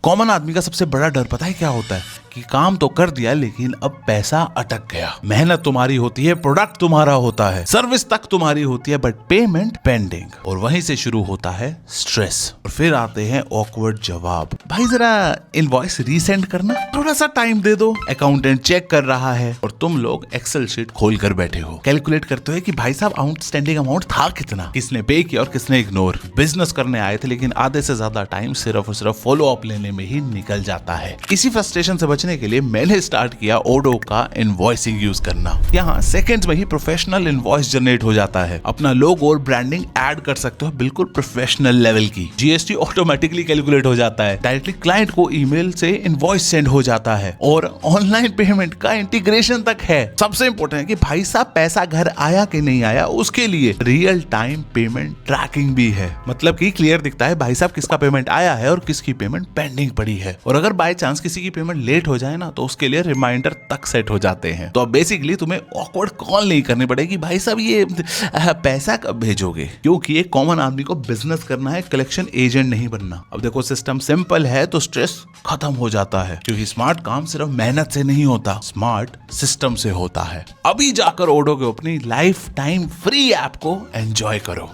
Common आदमी का सबसे बड़ा डर पता है क्या होता है? कि काम तो कर दिया लेकिन अब पैसा अटक गया। मेहनत तुम्हारी होती है, प्रोडक्ट तुम्हारा होता है, सर्विस तक तुम्हारी होती है, बट पेमेंट पेंडिंग। और वहीं से शुरू होता है स्ट्रेस। और फिर आते हैं ऑकवर्ड जवाब, भाई जरा इनवॉइस रीसेंड करना, थोड़ा सा टाइम दे दो, अकाउंटेंट चेक कर रहा है। और तुम लोग एक्सेल शीट खोल कर बैठे हो, कैलकुलेट करते हो कि भाई साहब आउटस्टैंडिंग अमाउंट था कितना, किसने पे किया और किसने इग्नोर। बिजनेस करने आए थे लेकिन आधे से ज्यादा टाइम सिर्फ और सिर्फ फॉलो अप लेने में ही निकल जाता है। इसी फ्रस्ट्रेशन से बचने के लिए मैंने स्टार्ट किया ओडो का इनवॉइसिंग यूज करना। यहाँ सेकंड्स में ही प्रोफेशनल इनवॉइस जनरेट हो जाता है। अपना लोगो और ब्रांडिंग ऐड कर सकते हो, बिल्कुल प्रोफेशनल लेवल की। जीएसटी ऑटोमेटिकली कैलकुलेट हो जाता है, डायरेक्टली क्लाइंट को ईमेल से इनवॉइस सेंड हो जाता है और ऑनलाइन पेमेंट का इंटीग्रेशन तक है। सबसे इंपॉर्टेंट है कि भाई साहब पैसा घर आया कि नहीं आया उसके लिए रियल टाइम पेमेंट ट्रैकिंग भी है। मतलब कि क्लियर दिखता है भाई साहब किसका पेमेंट आया है और किसकी पेमेंट पेंडिंग पड़ी है। और अगर बाय चांस किसी की पेमेंट लेट हो जाए ना तो उसके लिए रिमाइंडर तक सेट हो जाते हैं। तो अब बेसिकली तुम्हें ऑकवर्ड कॉल नहीं करनी पड़ेगी, भाई साहब ये पैसा कब भेजोगे, क्योंकि एक कॉमन आदमी को बिजनेस करना है, कलेक्शन एजेंट नहीं बनना। अब देखो सिस्टम सिंपल है तो स्ट्रेस खत्म हो जाता है, क्योंकि स्मार्ट काम सिर्फ मेहनत से नहीं होता, स्मार्ट सिस्टम से होता है। अभी जाकर ओडो के अपनी लाइफ टाइम फ्री ऐप को एंजॉय करो।